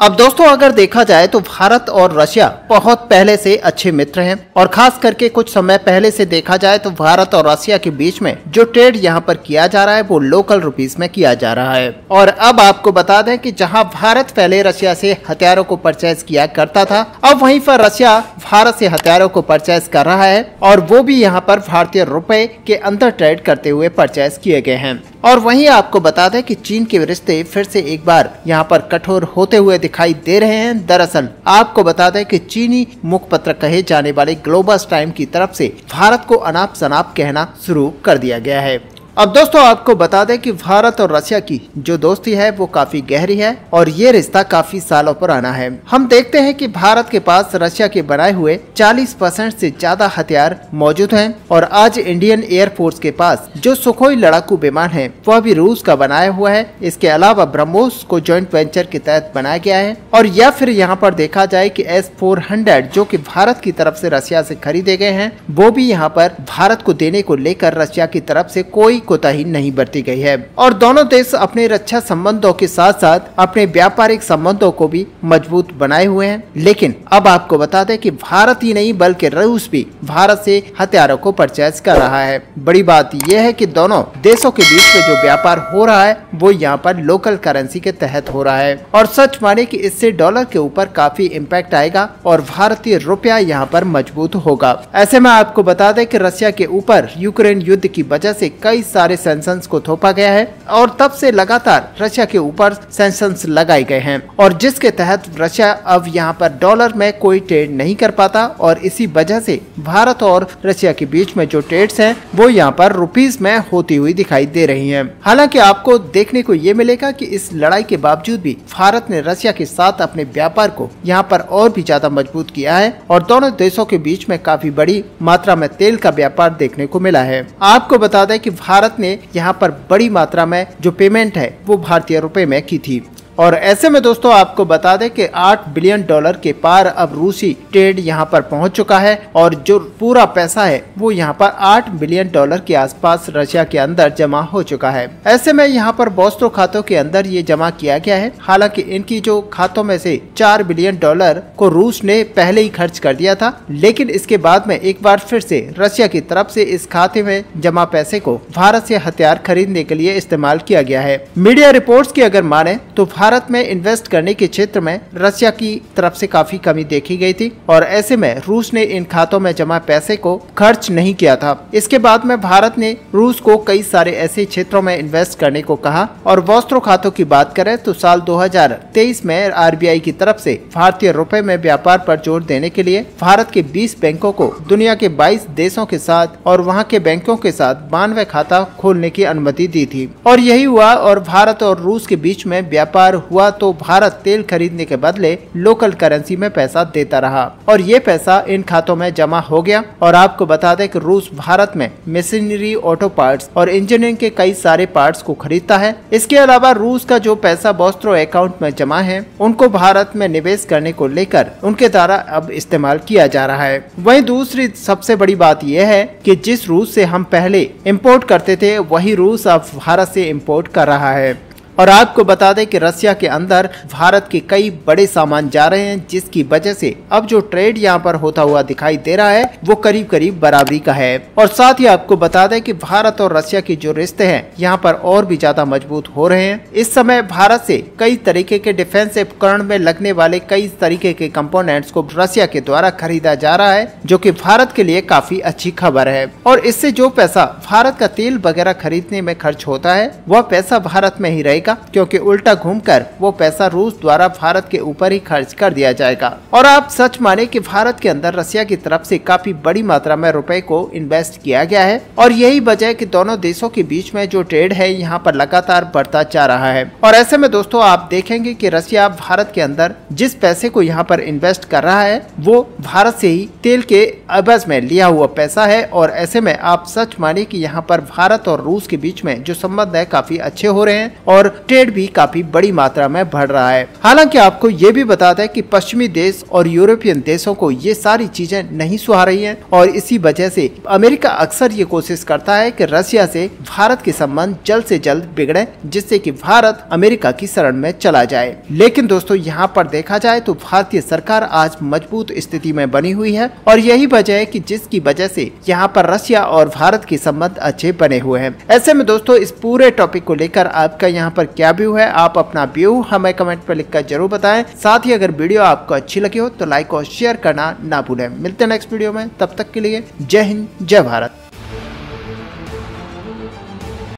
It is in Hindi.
अब दोस्तों अगर देखा जाए तो भारत और रशिया बहुत पहले से अच्छे मित्र हैं और खास करके कुछ समय पहले से देखा जाए तो भारत और रशिया के बीच में जो ट्रेड यहाँ पर किया जा रहा है वो लोकल रुपीस में किया जा रहा है। और अब आपको बता दें कि जहाँ भारत पहले रशिया से हथियारों को परचेज किया करता था, अब वहीं पर रशिया भारत से हथियारों को परचेज कर रहा है और वो भी यहाँ पर भारतीय रुपए के अंदर ट्रेड करते हुए परचेज किए गए हैं। और वहीं आपको बता दें कि चीन के रिश्ते फिर से एक बार यहाँ पर कठोर होते हुए दिखाई दे रहे हैं। दरअसल आपको बता दें कि चीनी मुखपत्र कहे जाने वाले ग्लोबस टाइम की तरफ से भारत को अनाप शनाप कहना शुरू कर दिया गया है। अब दोस्तों आपको बता दें कि भारत और रशिया की जो दोस्ती है वो काफी गहरी है और ये रिश्ता काफी सालों पुराना है। हम देखते हैं कि भारत के पास रशिया के बनाए हुए 40% से ज्यादा हथियार मौजूद हैं और आज इंडियन एयरफोर्स के पास जो सुखोई लड़ाकू विमान है वह भी रूस का बनाया हुआ है। इसके अलावा ब्रह्मोस को जॉइंट वेंचर के तहत बनाया गया है और या फिर यहाँ पर देखा जाए कि S-400 जो कि भारत की तरफ से रशिया से खरीदे गए हैं वो भी यहाँ पर भारत को देने को लेकर रशिया की तरफ से कोई कोताही नहीं बरती गई है। और दोनों देश अपने रक्षा संबंधों के साथ साथ अपने व्यापारिक संबंधों को भी मजबूत बनाए हुए हैं। लेकिन अब आपको बता दें कि भारत ही नहीं बल्कि रूस भी भारत से हथियारों को परचेज कर रहा है। बड़ी बात यह है कि दोनों देशों के बीच में जो व्यापार हो रहा है वो यहाँ पर लोकल करेंसी के तहत हो रहा है और सच माने कि इससे डॉलर के ऊपर काफी इम्पैक्ट आएगा और भारतीय रुपया यहाँ पर मजबूत होगा। ऐसे में आपको बता दें कि रशिया के ऊपर यूक्रेन युद्ध की वजह से कई सारे सैंक्शंस को थोपा गया है और तब से लगातार रशिया के ऊपर सैंक्शंस लगाए गए हैं और जिसके तहत रशिया अब यहाँ पर डॉलर में कोई ट्रेड नहीं कर पाता और इसी वजह से भारत और रशिया के बीच में जो ट्रेड्स हैं वो यहाँ पर रुपीस में होती हुई दिखाई दे रही हैं। हालांकि आपको देखने को ये मिलेगा कि इस लड़ाई के बावजूद भी भारत ने रशिया के साथ अपने व्यापार को यहाँ पर और भी ज्यादा मजबूत किया है और दोनों देशों के बीच में काफी बड़ी मात्रा में तेल का व्यापार देखने को मिला है। आपको बता दें कि भारत ने यहाँ पर बड़ी मात्रा में जो पेमेंट है वो भारतीय रुपए में की थी और ऐसे में दोस्तों आपको बता दें कि 8 बिलियन डॉलर के पार अब रूसी ट्रेड यहाँ पर पहुंच चुका है और जो पूरा पैसा है वो यहाँ पर 8 बिलियन डॉलर के आसपास रशिया के अंदर जमा हो चुका है। ऐसे में यहाँ पर बोस्टो खातों के अंदर ये जमा किया गया है। हालांकि इनकी जो खातों में से 4 बिलियन डॉलर को रूस ने पहले ही खर्च कर दिया था, लेकिन इसके बाद में एक बार फिर से रशिया की तरफ से इस खाते में जमा पैसे को भारत से हथियार खरीदने के लिए इस्तेमाल किया गया है। मीडिया रिपोर्ट्स की अगर माने तो भारत में इन्वेस्ट करने के क्षेत्र में रशिया की तरफ से काफी कमी देखी गई थी और ऐसे में रूस ने इन खातों में जमा पैसे को खर्च नहीं किया था। इसके बाद में भारत ने रूस को कई सारे ऐसे क्षेत्रों में इन्वेस्ट करने को कहा और वस्त्रों खातों की बात करें तो साल 2023 में RBI की तरफ से भारतीय रुपए में व्यापार पर जोर देने के लिए भारत के 20 बैंकों को दुनिया के 22 देशों के साथ और वहां के बैंकों के साथ 92 खाता खोलने की अनुमति दी थी और यही हुआ और भारत और रूस के बीच में व्यापार हुआ तो भारत तेल खरीदने के बदले लोकल करेंसी में पैसा देता रहा और ये पैसा इन खातों में जमा हो गया। और आपको बता दें कि रूस भारत में मशीनरी, ऑटो पार्ट्स और इंजीनियरिंग के कई सारे पार्ट्स को खरीदता है। इसके अलावा रूस का जो पैसा बोस्ट्रो अकाउंट में जमा है उनको भारत में निवेश करने को लेकर उनके द्वारा अब इस्तेमाल किया जा रहा है। वहीं दूसरी सबसे बड़ी बात यह है कि जिस रूस से हम पहले इम्पोर्ट करते थे वही रूस अब भारत से इम्पोर्ट कर रहा है। और आपको बता दें कि रशिया के अंदर भारत के कई बड़े सामान जा रहे हैं जिसकी वजह से अब जो ट्रेड यहाँ पर होता हुआ दिखाई दे रहा है वो करीब करीब बराबरी का है। और साथ ही आपको बता दें कि भारत और रशिया के जो रिश्ते हैं यहाँ पर और भी ज्यादा मजबूत हो रहे हैं। इस समय भारत से कई तरीके के डिफेंस उपकरण में लगने वाले कई तरीके के कंपोनेंट्स को रशिया के द्वारा खरीदा जा रहा है जो कि भारत के लिए काफी अच्छी खबर है। और इससे जो पैसा भारत का तेल वगैरह खरीदने में खर्च होता है वह पैसा भारत में ही रहेगा क्योंकि उल्टा घूमकर वो पैसा रूस द्वारा भारत के ऊपर ही खर्च कर दिया जाएगा। और आप सच माने कि भारत के अंदर रशिया की तरफ से काफी बड़ी मात्रा में रुपए को इन्वेस्ट किया गया है और यही वजह है कि दोनों देशों के बीच में जो ट्रेड है यहाँ पर लगातार बढ़ता जा रहा है। और ऐसे में दोस्तों आप देखेंगे कि रशिया भारत के अंदर जिस पैसे को यहाँ पर इन्वेस्ट कर रहा है वो भारत से ही तेल के अवज में लिया हुआ पैसा है। और ऐसे में आप सच माने कि यहाँ पर भारत और रूस के बीच में जो संबंध है काफी अच्छे हो रहे हैं और ट्रेड भी काफी बड़ी मात्रा में बढ़ रहा है। हालांकि आपको ये भी बता दें कि पश्चिमी देश और यूरोपियन देशों को ये सारी चीजें नहीं सुहा रही हैं और इसी वजह से अमेरिका अक्सर ये कोशिश करता है कि रशिया से भारत के संबंध जल्द से जल्द बिगड़े, जिससे कि भारत अमेरिका की शरण में चला जाए। लेकिन दोस्तों यहाँ पर देखा जाए तो भारतीय सरकार आज मजबूत स्थिति में बनी हुई है और यही वजह है कि जिसकी वजह से यहाँ पर रशिया और भारत के संबंध अच्छे बने हुए हैं। ऐसे में दोस्तों इस पूरे टॉपिक को लेकर आपका यहाँ पर क्या व्यू है, आप अपना व्यू हमें कमेंट पर लिखकर जरूर बताएं। साथ ही अगर वीडियो आपको अच्छी लगी हो तो लाइक और शेयर करना ना भूलें। मिलते हैं नेक्स्ट वीडियो में, तब तक के लिए जय हिंद जय भारत।